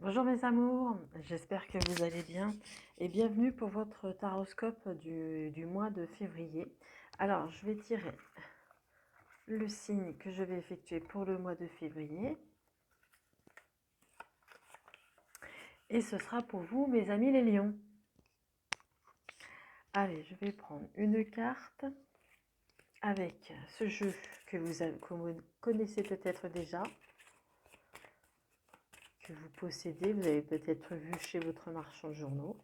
Bonjour mes amours, j'espère que vous allez bien et bienvenue pour votre taroscope du mois de février. Alors, je vais tirer le signe que je vais effectuer pour le mois de février. Et ce sera pour vous, mes amis les lions. Allez, je vais prendre une carte avec ce jeu que vous connaissez peut-être déjà, que vous possédez, vous avez peut-être vu chez votre marchand de journaux.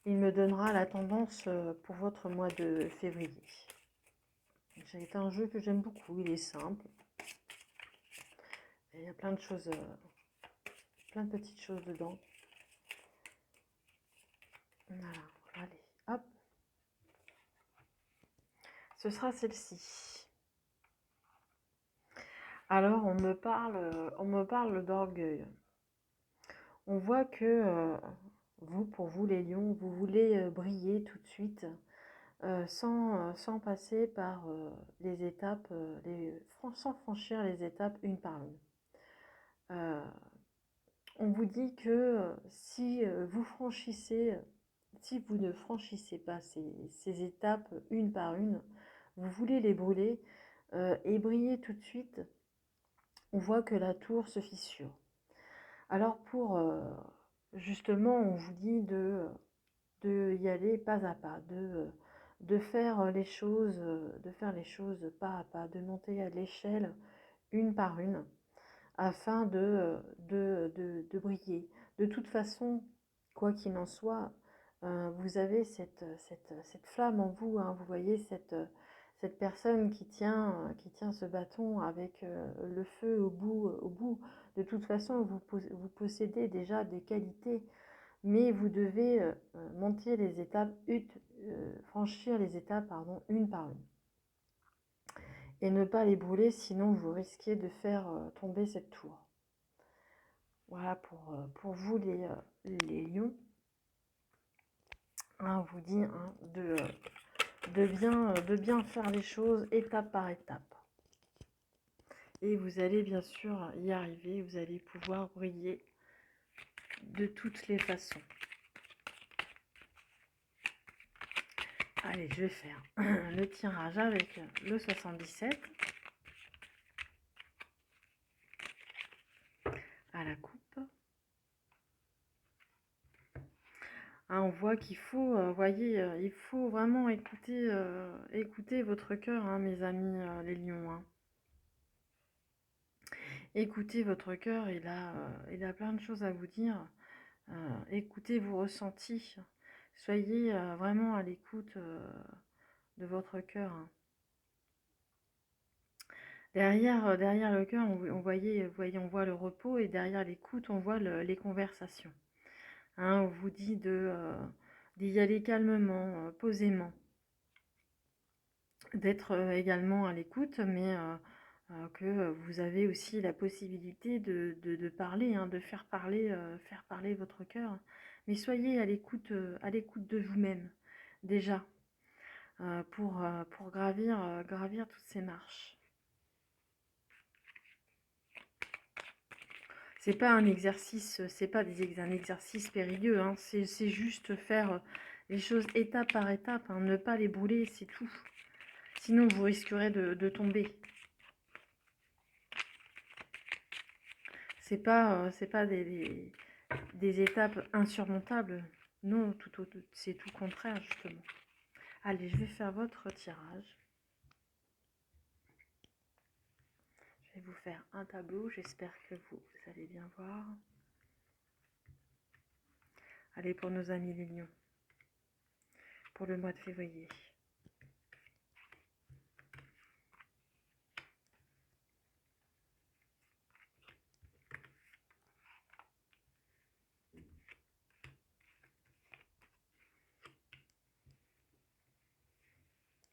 Il me donnera la tendance pour votre mois de février. C'est un jeu que j'aime beaucoup, il est simple. Et il y a plein de choses, plein de petites choses dedans. Voilà, allez, hop. Ce sera celle-ci. Alors, on me parle d'orgueil. On voit que vous, pour vous les lions, vous voulez briller tout de suite, sans passer par les étapes, sans franchir les étapes une par une. On vous dit que si vous ne franchissez pas ces étapes une par une, vous voulez les brûler et briller tout de suite, on voit que la tour se fissure. Alors justement, on vous dit de y aller pas à pas, de faire les choses, pas à pas, de monter à l'échelle une par une, afin de briller. De toute façon, quoi qu'il en soit, vous avez cette flamme en vous, hein, vous voyez cette personne qui tient ce bâton avec le feu au bout. De toute façon, vous possédez déjà des qualités, mais vous devez monter les étapes, franchir les étapes, pardon, une par une. Et ne pas les brûler, sinon vous risquez de faire tomber cette tour. Voilà pour vous les lions. Hein, on vous dit hein, de bien faire les choses étape par étape. Et vous allez bien sûr y arriver, vous allez pouvoir briller de toutes les façons. Allez, je vais faire le tirage avec le 77 à la coupe. Hein, on voit qu'il faut, il faut vraiment écouter votre cœur, hein, mes amis les lions. Hein. Écoutez votre cœur, il a plein de choses à vous dire. Écoutez vos ressentis. Soyez vraiment à l'écoute de votre cœur. Hein. Derrière le cœur, on voit le repos, et derrière l'écoute, on voit les conversations. Hein, on vous dit d'y aller calmement, posément. D'être également à l'écoute, mais que vous avez aussi la possibilité de parler, hein, de faire parler votre cœur. Mais soyez à l'écoute de vous-même, déjà, pour gravir toutes ces marches. C'est pas un exercice, c'est pas un exercice périlleux, hein, c'est juste faire les choses étape par étape, hein, ne pas les brûler, c'est tout. Sinon, vous risquerez de tomber. C'est pas des étapes insurmontables. Non, c'est tout le contraire, justement. Allez, je vais faire votre tirage. Je vais vous faire un tableau. J'espère que vous allez bien voir. Allez, pour nos amis les lions. Pour le mois de février.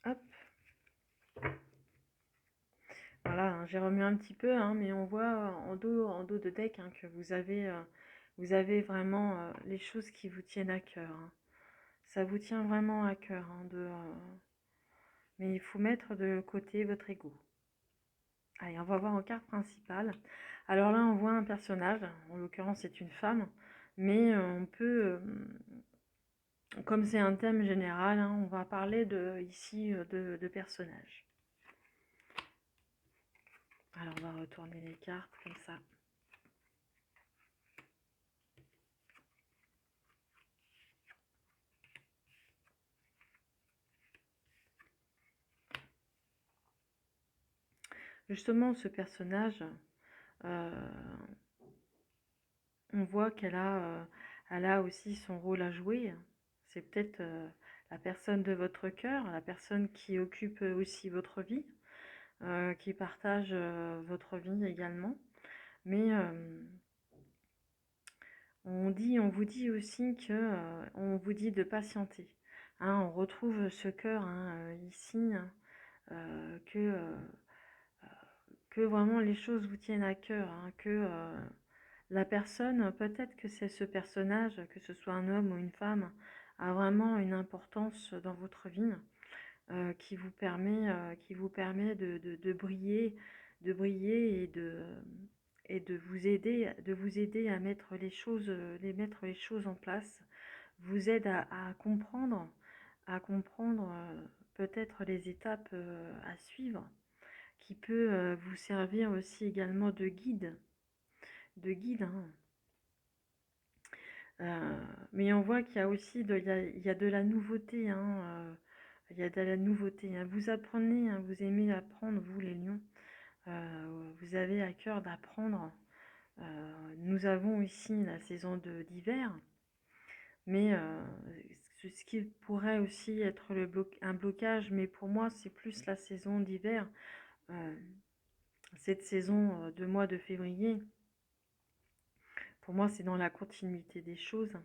Hop. Voilà, hein, j'ai remis un petit peu, hein, mais on voit en dos de deck hein, que vous avez vraiment les choses qui vous tiennent à cœur. Hein. Ça vous tient vraiment à cœur. Hein, mais il faut mettre de côté votre ego. Allez, on va voir en carte principale. Alors là, on voit un personnage, en l'occurrence c'est une femme, mais on peut, comme c'est un thème général, hein, on va parler ici de personnages. Alors on va retourner les cartes comme ça. Justement, ce personnage, on voit elle a aussi son rôle à jouer. C'est peut-être la personne de votre cœur, la personne qui occupe aussi votre vie, qui partage votre vie également. Mais on vous dit aussi que, on vous dit de patienter. Hein, on retrouve ce cœur hein, ici, que vraiment les choses vous tiennent à cœur, hein, que la personne, peut-être que c'est ce personnage, que ce soit un homme ou une femme, a vraiment une importance dans votre vie qui vous permet de briller et de vous aider mettre les choses en place, vous aide à comprendre peut-être les étapes à suivre, qui peut vous servir aussi également de guide, hein. Mais on voit qu'il y a aussi il y a de la nouveauté, hein, il y a de la nouveauté, hein. Vous apprenez, hein, vous aimez apprendre, vous les lions. Vous avez à cœur d'apprendre. Nous avons ici la saison d'hiver, mais ce qui pourrait aussi être un blocage, mais pour moi c'est plus la saison d'hiver, cette saison de mois de février. Pour moi c'est dans la continuité des choses.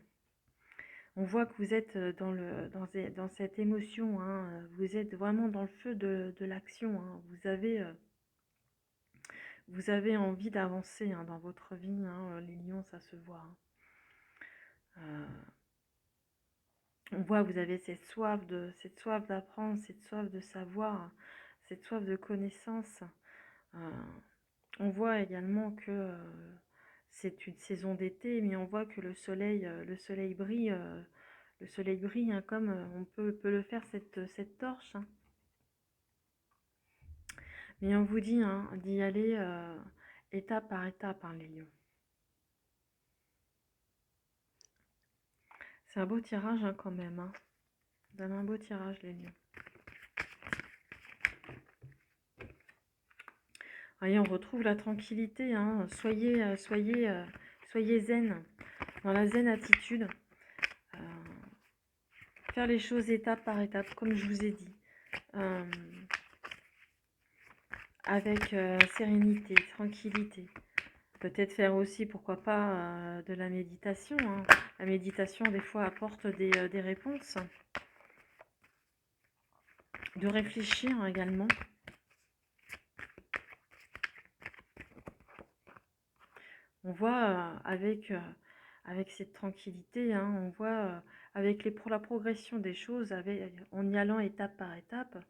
On voit que vous êtes dans cette émotion, hein, vous êtes vraiment dans le feu de l'action, hein. Vous avez envie d'avancer hein, dans votre vie, hein, les lions, ça se voit. Hein. On voit que vous avez cette soif d'apprendre, cette soif de savoir, cette soif de connaissance. On voit également que c'est une saison d'été, mais on voit que le soleil brille. Le soleil brille hein, comme on peut le faire cette torche. Hein. Mais on vous dit hein, d'y aller étape par étape, hein, les lions. C'est un beau tirage hein, quand même. Hein. Vous avez un beau tirage, les lions. Voyez, on retrouve la tranquillité. Hein. Soyez zen, dans la zen attitude. Faire les choses étape par étape, comme je vous ai dit. Avec sérénité, tranquillité. Peut-être faire aussi, pourquoi pas, de la méditation. Hein. La méditation, des fois, apporte des réponses. De réfléchir également. On voit avec cette tranquillité, hein, on voit pour la progression des choses, en y allant étape par étape,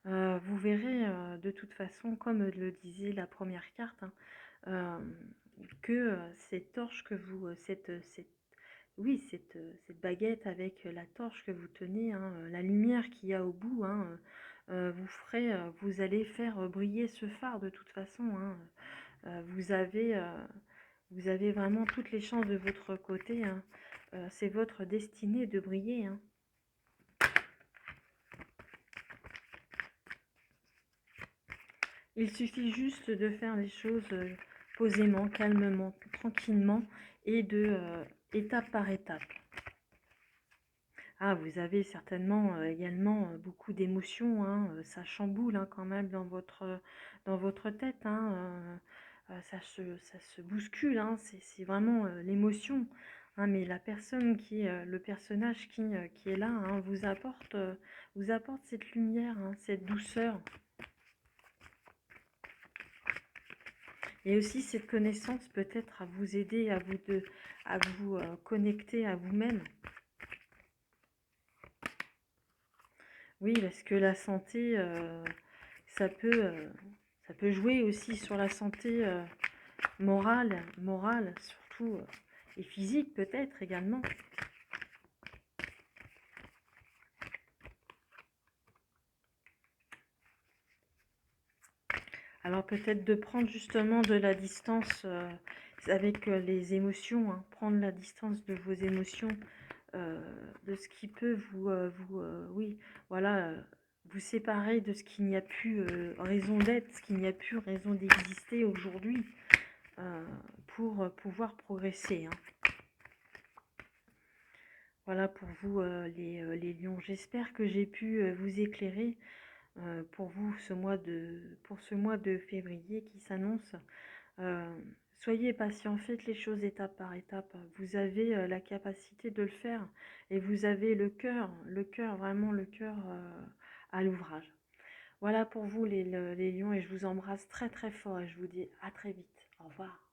vous verrez de toute façon, comme le disait la première carte, hein, que cette torche que vous, cette baguette avec la torche que vous tenez, hein, la lumière qu'il y a au bout, hein, vous allez faire briller ce phare de toute façon. Hein. Vous avez vraiment toutes les chances de votre côté. Hein. C'est votre destinée de briller. Hein. Il suffit juste de faire les choses posément, calmement, tranquillement et étape par étape. Ah, vous avez certainement également beaucoup d'émotions, hein, ça chamboule hein, quand même dans votre tête, hein, ça se bouscule, hein, c'est vraiment l'émotion. Hein, mais la personne le personnage qui est là, hein, vous apporte cette lumière, hein, cette douceur. Et aussi cette connaissance peut-être à vous aider, à vous connecter à vous-même. Oui, parce que la santé, ça peut jouer aussi sur la santé morale surtout, et physique peut-être également. Alors peut-être de prendre justement de la distance avec les émotions, hein, prendre la distance de vos émotions, de ce qui peut oui, voilà, vous séparer de ce qu'il n'y a plus raison d'être, ce qu'il n'y a plus raison d'exister aujourd'hui, pour pouvoir progresser, hein. Voilà pour vous les lions. J'espère que j'ai pu vous éclairer pour vous pour ce mois de février qui s'annonce. Euh, Soyez patient, faites les choses étape par étape. Vous avez la capacité de le faire et vous avez le cœur, vraiment le cœur à l'ouvrage. Voilà pour vous les lions et je vous embrasse très très fort et je vous dis à très vite. Au revoir.